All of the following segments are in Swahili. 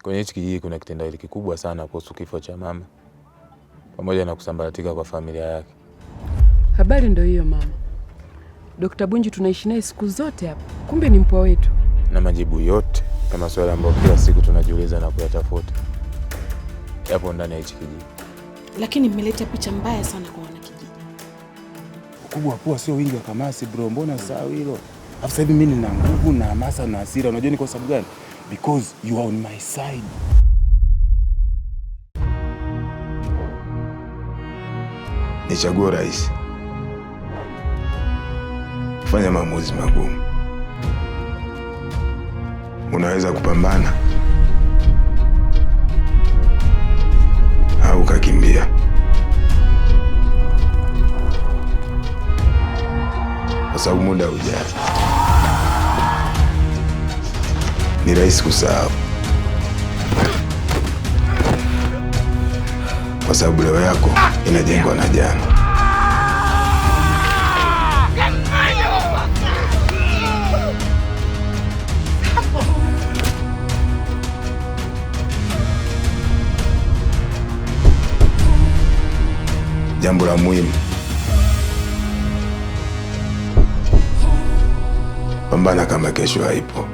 Kwenye hichi kijiji kuna kitendawili kikubwa sana kuhusu kifo cha mama pamoja na kusambaratika kwa familia yake. Habari ndio hiyo mama. Dr. Bunji tunaishi naye siku zote hapa. Kumbe ni mpwa wetu. Na majibu yote ya maswali ambayo kila siku tunajiuliza na kuyatafuta yapo ndani ya hichi kijiji. Lakini mmeleta picha mbaya sana kwa wanakijiji. Ukubwa pua sio wingi wa kamasi bro, mbona sawa hilo? Sasa hivi mimi nina nguvu na hamasa na hasira. Unajua ni kwa sababu gani? Because you are on my side. Ni chaguo rahisi. Fanya maamuzi magumu. Unaweza kupambana au kukimbia. Kwa sababu muda ujao ni rahisi kusahau, kwa sababu leo yako inajengwa na jana. Jambo la muhimu, pambana kama kesho haipo.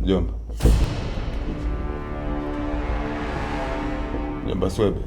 Mjomba. Mjomba Swebe.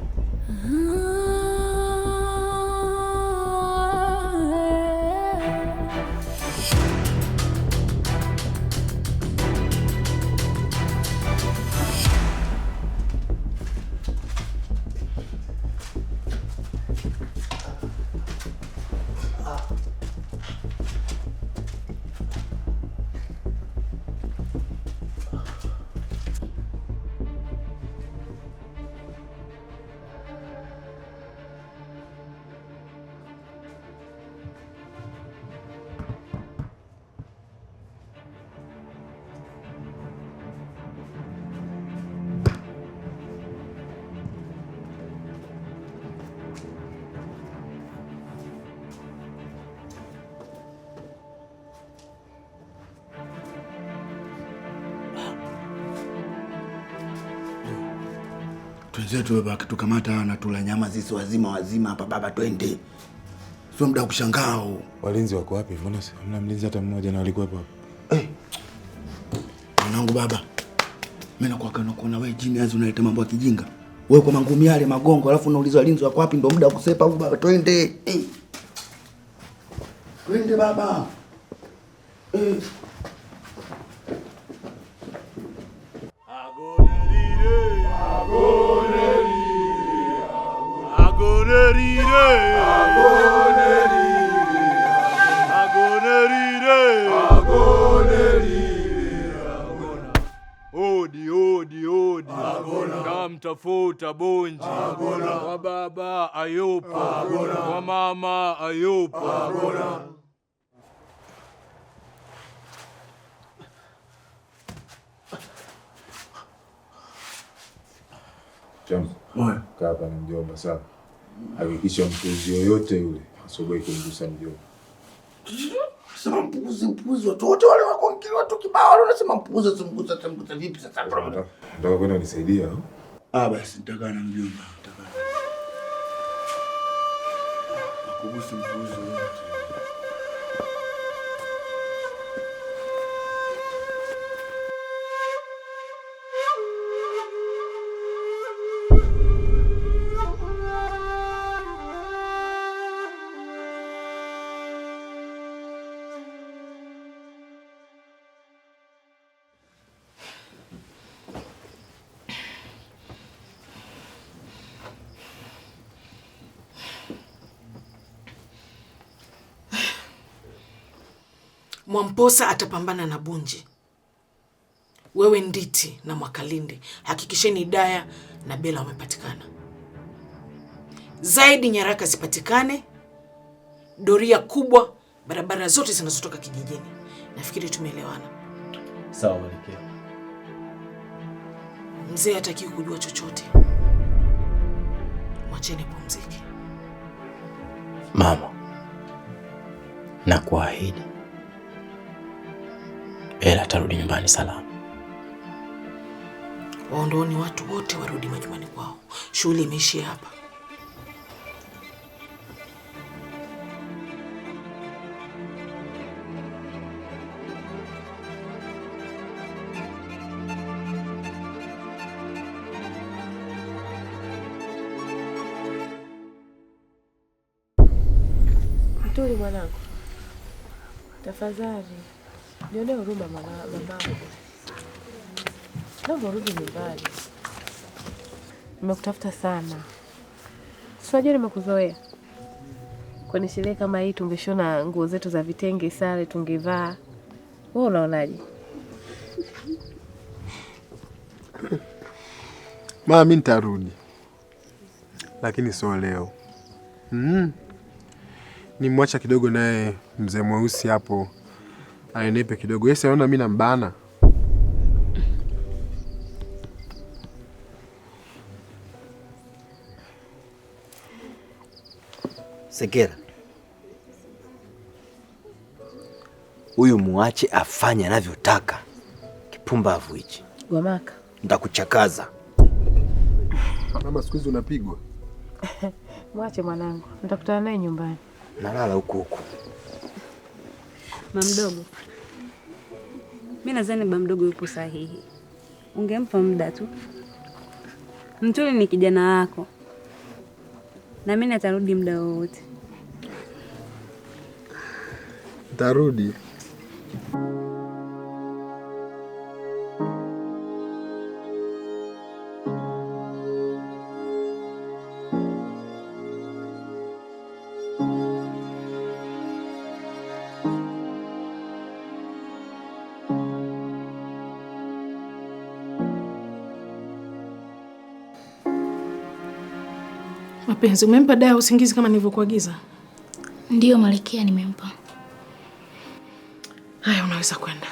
Twenzetu baba tukamata na tula nyama sisi wazima hapa baba, twende. Sio muda kushangaa. Walinzi wako wapi? Mbona hamna mlinzi hata mmoja na walikuwepo hapa? Mwanangu baba. Mimi nakuona wewe jini azu unaleta mambo ya kijinga. Wewe kwa mangumi yale magongo alafu unauliza walinzi wako wapi, ndio muda kusepa huko baba, twende. Twende baba. Odi. Kamtafuta Bunji. Kwa baba ayupo. Kwa mama ayupo. Jamu. Kaa hapa na mjomba sawa. Hakikisha mpuzi yoyote yule asogee kumgusa mjomba. Sema mpuzi watu wale wako watu kibao wale wanasema mpuzi simgusa vipi sasa bro? Ndio kwenda nisaidia. Basi nitakaa na mjomba. Akugusa mpuzi wote. Mwamposa atapambana na Bunji. Wewe Nditi na Mwakalinde, hakikisheni Daya na Bella wamepatikana. Zaidi nyaraka zipatikane, doria kubwa, barabara zote zinazotoka kijijini. Nafikiri tumeelewana. Sawa Malkia. Mzee hataki kujua chochote. Mwacheni pumzike. Mama, nakuahidi Bella atarudi nyumbani salama. Waondoeni watu wote warudi majumbani kwao. Shughuli imeishia hapa. Mtuli mwanangu, tafadhali nionee huruma mamangu. Naomba urudi nyumbani. Nimekutafuta sana. Unajua nimekuzoea. Kwenye sherehe kama hii tungeshona nguo zetu za vitenge sare tungevaa. Wewe unaonaje? Mama, mimi nitarudi. Lakini sio leo. Nimwacha kidogo naye mzee mweusi hapo. Aenepe kidogo. Yeye anaona mimi nambana. Sekera, huyu muache afanye anavyotaka. Kipumbavu hichi. Gwamaka, nitakuchakaza. Mama, siku hizi unapigwa. Mwache mwanangu, nitakutana naye nyumbani. Nalala huku. Mamdogo, mimi nadhani mamdogo yupo sahihi. Ungempa muda tu. Mtuli ni kijana wako. Na mimi nitarudi muda wote. Nitarudi. Mapenzi, umempa Daya usingizi kama nilivyokuagiza? Ndiyo Malkia, nimempa. Haya, unaweza kwenda.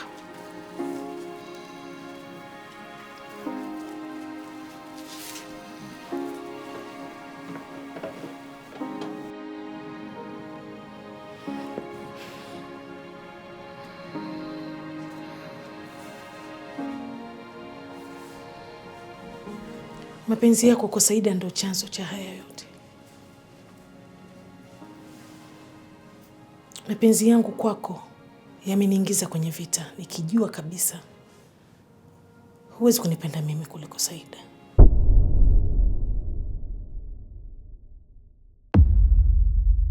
Mapenzi yako kwa Saida ndio chanzo cha haya yote. Mapenzi yangu kwako yameniingiza kwenye vita, nikijua kabisa huwezi kunipenda mimi kuliko Saida.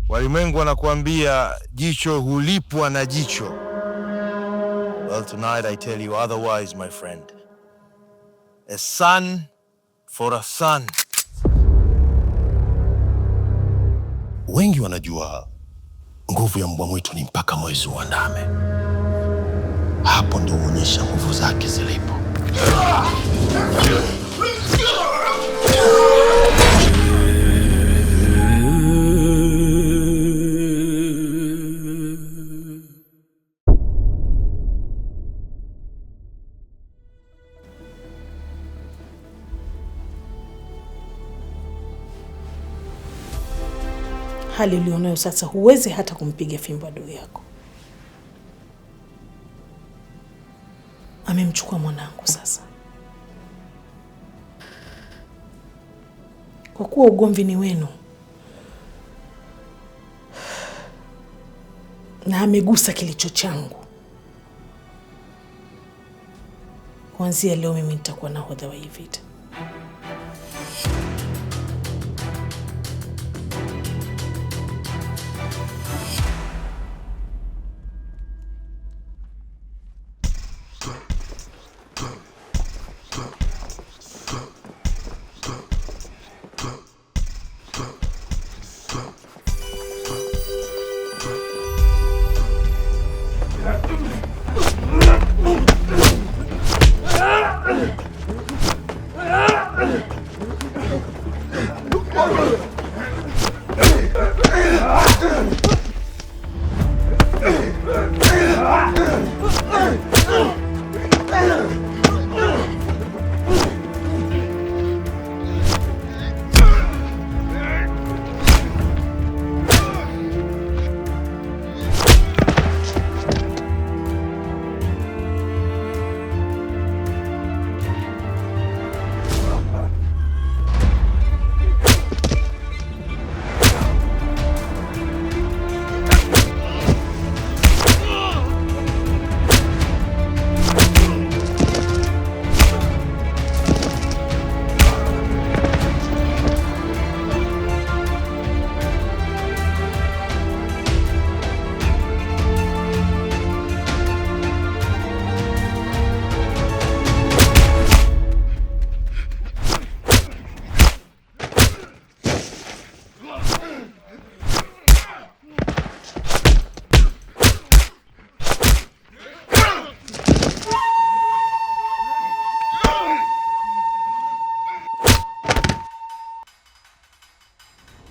Walimwengu wanakuambia jicho hulipwa na jicho. Well, tonight I tell you otherwise, my friend. A son for a son. Wengi wanajua nguvu ya mbwa mwitu ni mpaka mwezi uandame. Hapo ndio huonyesha nguvu zake zilipo. Hali ulionayo sasa huwezi hata kumpiga fimbo adui yako. Amemchukua mwanangu sasa. Kwa kuwa ugomvi ni wenu na amegusa kilicho changu, kuanzia leo mimi nitakuwa nahodha wa hii vita.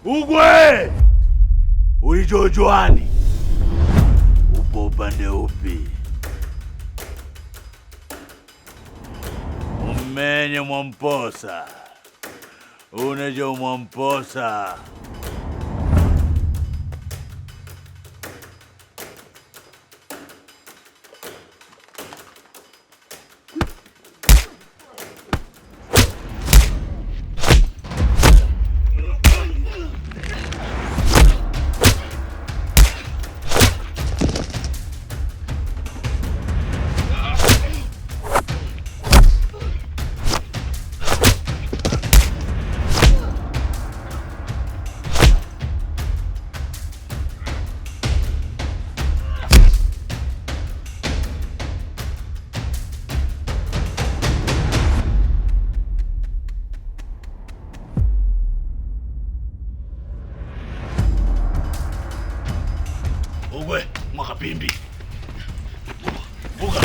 Ugwe! Ulijojoani? Upo upande upi? Umenye Mwamposa. Unejo Mwamposa. Ugwe, Mwakapimbi. Buga.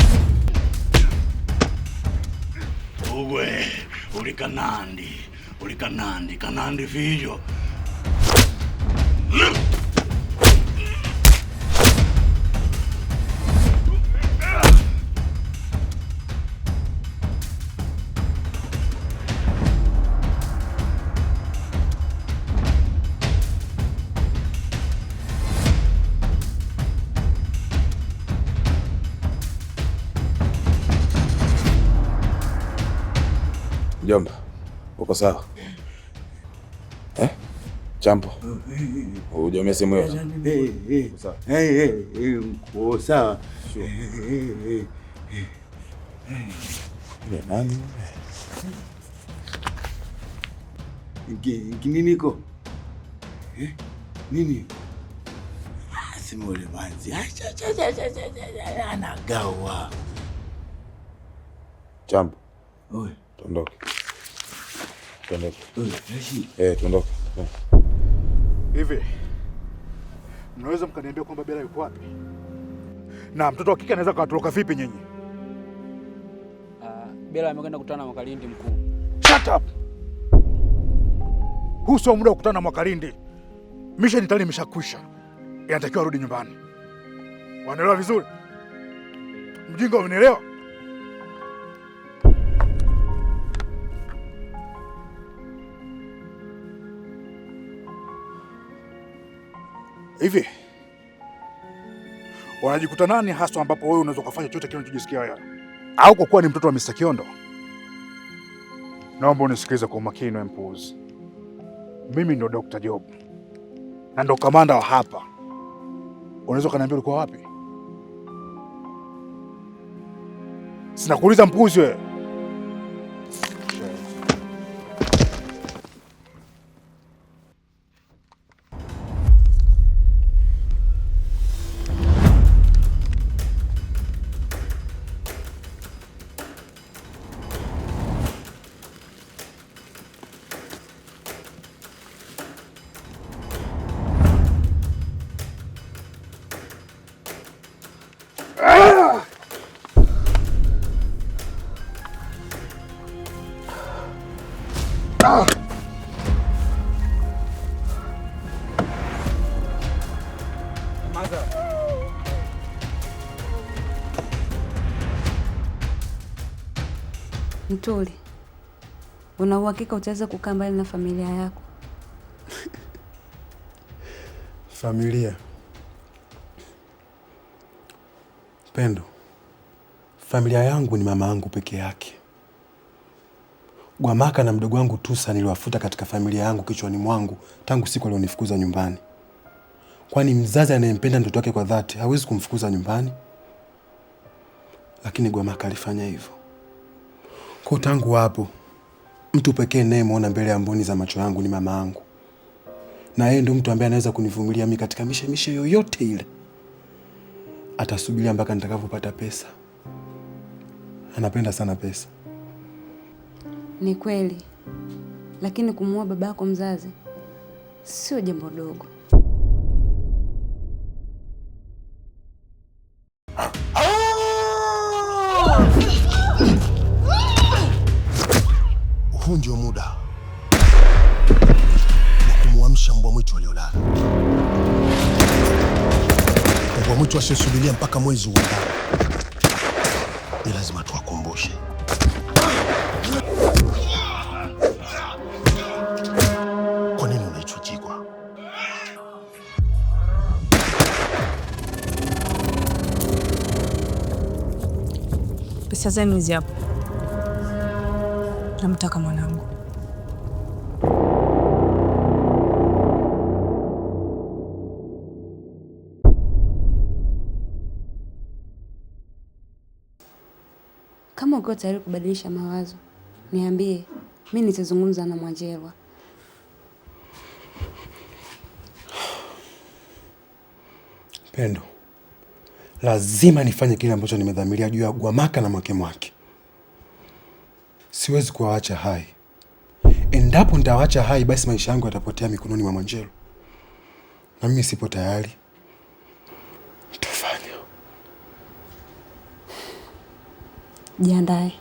Ugwe, Kanandi fijo. Mjomba, uko sawa? Champo. Ujome simu hiyo. Uko sawa? Nani? Niko? Nini? Simu ile manzi. Anagawa. Champo. Oi. Tondoke. Tondoke. Hivi mnaweza mkaniambia kwamba Bella yuko wapi? Na mtoto wa kike anaweza kutoroka vipi nyinyi? Bella amekwenda kukutana na Mwakalindi mkuu. Shut up. Huu sio muda wa kukutana na Mwakalindi. Mission tayari imeshakwisha. Inatakiwa arudi nyumbani. Wanaelewa vizuri? Mjinga, unielewa? Hivi wanajikuta nani hasa ambapo wewe unaweza kufanya chochote kile unachojisikia wewe? Au kwa kuwa ni mtoto wa Mr. Kiondo? Naomba unisikilize kwa umakini wewe mpuuzi. Mimi ndo Dr. Job. Na ndo kamanda wa hapa. Unaweza kuniambia ulikuwa wapi? Sina kuuliza mpuuzi wewe. Mtuli, una uhakika utaweza kukaa mbali na familia yako? Familia Pendo, familia yangu ni mama yangu peke yake. Gwamaka na mdogo wangu Tusa niliwafuta katika familia yangu kichwani mwangu tangu siku alionifukuza nyumbani. Kwani mzazi anayempenda mtoto wake kwa dhati hawezi kumfukuza nyumbani? Lakini Gwamaka alifanya hivyo. Kwa tangu hapo, mtu pekee ninayemwona mbele ya mboni za macho yangu ni mama yangu. Na yeye ndio mtu ambaye anaweza kunivumilia mimi katika mishemishe yoyote ile. Atasubiria mpaka nitakapopata pesa. Anapenda sana pesa. Ni kweli, lakini kumuoa baba yako mzazi sio jambo dogo. Huu ndio muda wa kumwamsha mbwa mwitu. kulala. Mbwa mwitu asiosubiria mpaka mwezi uandame. Ni lazima tuwakumbushe. Kwa nini unaitwa Jigwa? Pesa zenu hizi hapo. Namtaka mwanangu. Kama uko tayari kubadilisha mawazo, niambie. Mimi nitazungumza na Mwanjelwa. Pendo, lazima nifanye kile ambacho nimedhamiria juu ya Gwamaka na Mwakemwake. Siwezi kuwaacha hai. Endapo nitawaacha hai, basi maisha yangu yatapotea mikononi mwa Mwanjelwa. Na mimi sipo tayari. Tufanye. Jiandae.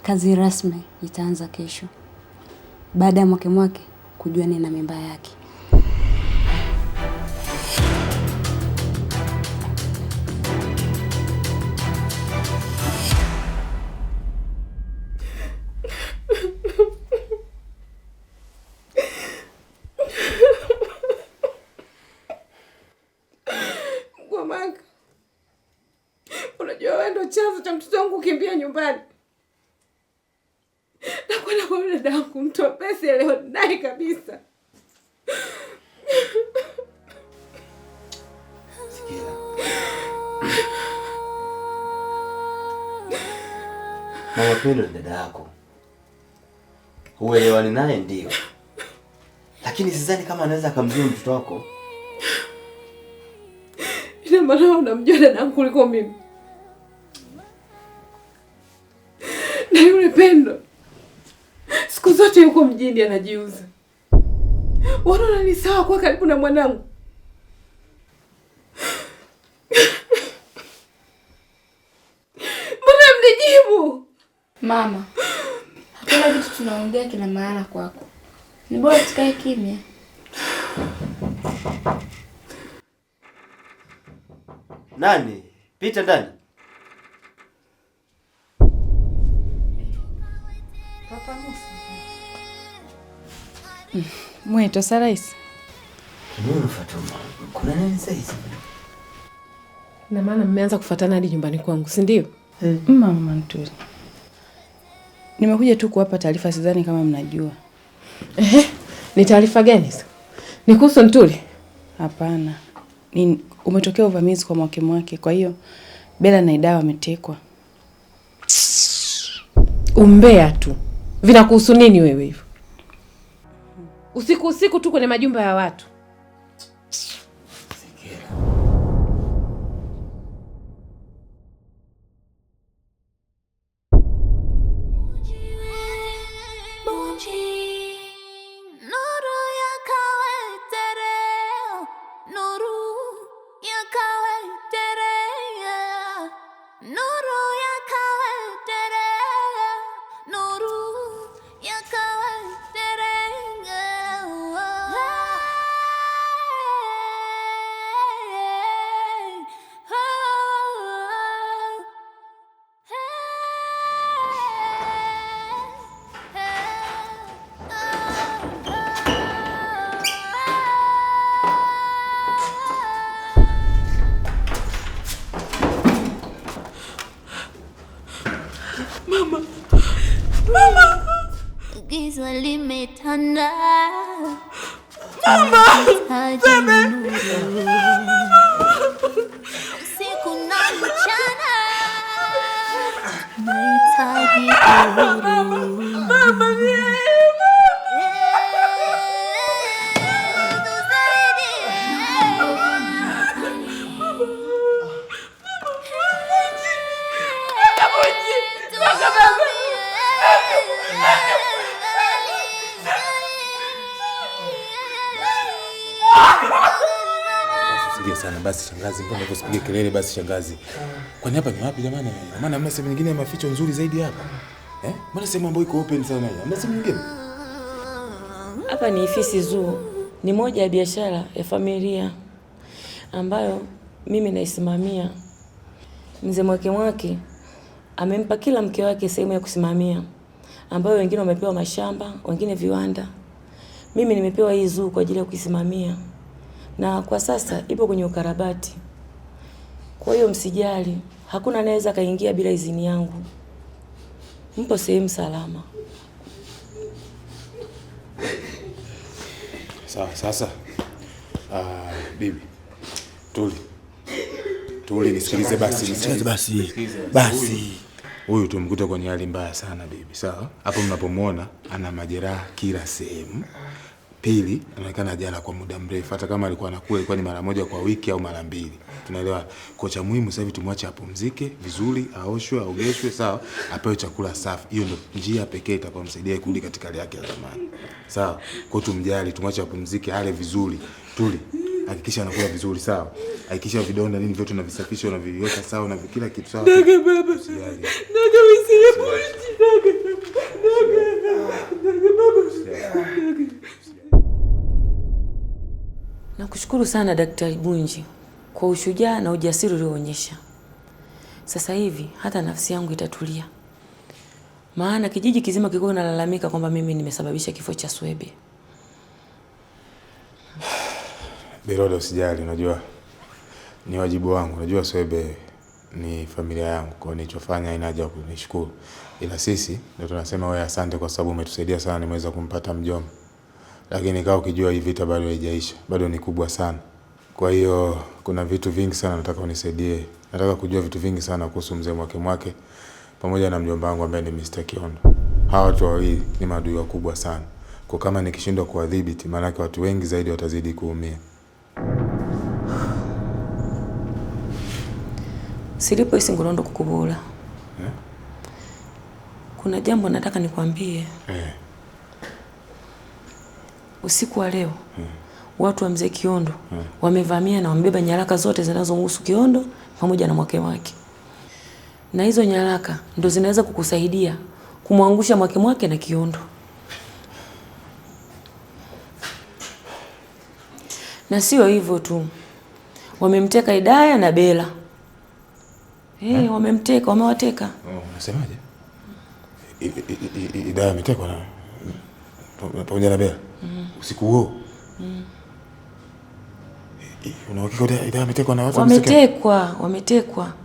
Kazi rasmi itaanza kesho. Baada ya Mwakemwake kujua nina mimba yake. Gwamaka, unajua wewe ndo chanzo cha mtoto wangu kukimbia nyumbani. Na kwenda kwa dada yangu mtoa pesa leo naye kabisa. Sikia. Mama Pendo ni dada yako. Uelewani naye ndio. Lakini sidhani kama anaweza akamjua mtoto wako. Ina maana unamjua dada yangu kuliko mimi. Na yule Pendo siku zote yuko mjini anajiuza. Wanaona ni sawa kwa karibu na mwanangu. Mbona mnijibu? Mama, hakuna kitu tunaongea kina maana kwako. Ni bora tukae kimya. Nani? Pita ndani. Papa Musa. Mweto Sarais. Nini Fatuma? Kuna nini sasa? Na maana mmeanza kufuatana hadi nyumbani kwangu, si ndio? Mama Ntuli. Nimekuja tu kuwapa taarifa, sidhani kama mnajua. Ni taarifa gani hizo? Ni kuhusu Ntuli? Hapana. Umetokea uvamizi kwa Mwakemwake, kwa hiyo Bella na Idawa wametekwa. Umbea tu. Vinakuhusu nini wewe hivyo? Usiku tu kwenye majumba ya watu. Giza limetanda. Mama! Bebe! Usiku na mchana nahitaji uhuru. Mama! Usilie sana basi shangazi, mbona usipige kelele basi shangazi? Kwani hapa ni wapi jamani? Maana hamna sehemu nyingine ya maficho nzuri zaidi hapa. Mbona sehemu ambayo iko open sana hii? Hamna sehemu nyingine? Hapa ni Ifisi Zoo. ni moja ya biashara ya familia ambayo mimi naisimamia. Mzee Mwakemwake amempa kila mke wake sehemu ya kusimamia, ambayo wengine wamepewa mashamba, wengine viwanda. Mimi nimepewa hii zoo kwa ajili ya kuisimamia, na kwa sasa ipo kwenye ukarabati. Kwa hiyo msijali, hakuna anayeweza kaingia bila idhini yangu. Mpo sehemu salama. Sawa, sasa. Bibi. Tuli nisikilize basi. Huyu tumkuta kwenye hali mbaya sana bibi, sawa? Hapo mnapomwona ana majeraha kila sehemu. Pili, anaonekana hajala kwa muda mrefu. Hata kama alikuwa anakula ilikuwa ni mara moja kwa wiki au mara mbili. Tunaelewa. Kocha muhimu sasa hivi tumwache apumzike vizuri, aoshwe, aogeshwe, sawa? Apewe chakula safi. Hiyo ndio njia pekee itakayomsaidia kurudi katika hali yake ya zamani. Sawa? Kwa tumjali, tumwache apumzike, ale vizuri. Tuli, hakikisha anakula vizuri, sawa? Hakikisha vidonda nini vyote unavisafisha, unaviweka sawa na kila kitu sawa. Naga baba. Naga wisiye polisi. Nakushukuru sana Daktari Bunji kwa ushujaa na ujasiri ulioonyesha. Sasa hivi hata nafsi yangu itatulia. Maana kijiji kizima kiko kinalalamika kwamba mimi nimesababisha kifo cha Swebe. Biroda, usijali, unajua ni wajibu wangu. Unajua Swebe ni familia yangu, kwa nilichofanya haina haja kunishukuru. Ila sisi ndio tunasema wewe asante kwa sababu umetusaidia sana, nimeweza kumpata mjomba. Lakini kama ukijua hii vita bado haijaisha, bado ni kubwa sana. Kwa hiyo kuna vitu vingi sana nataka unisaidie. Nataka kujua vitu vingi sana kuhusu mzee Mwakemwake pamoja na mjomba wangu ambaye ni Mr. Kiondo. Hawa watu wawili ni maadui wakubwa sana. Kwa kama nikishindwa kuwadhibiti, maana yake watu wengi zaidi watazidi kuumia. Silipo isingorondo kukubula. Kuna jambo nataka nikwambie. Usiku wa leo watu wa mzee Kiondo wamevamia na wamebeba nyaraka zote zinazohusu Kiondo pamoja na Mwakemwake. Na hizo nyaraka ndo zinaweza kukusaidia kumwangusha Mwakemwake na Kiondo. Na sio hivyo tu. Wamemteka Idaya na Bela. Wamemteka, wamewateka. Unasemaje? Idaya ametekwa na pamoja na Bela. Usiku huo. Unahakika Idaya ametekwa na watu? Wametekwa.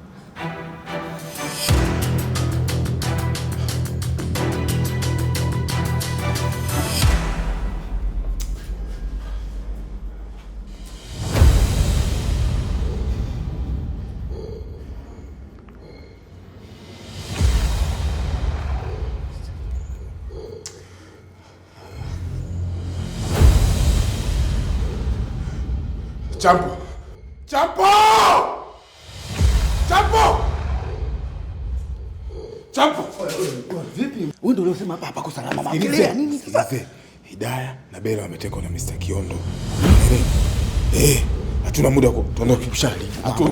Champo! Vipi? Wewe ndio unasema hapa hapa kwa salama mama. Nini? Idaya na Bela wametekwa na Mr. Kiondo. Hatuna muda kuondoka.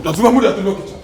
Hatuna muda tuondoke.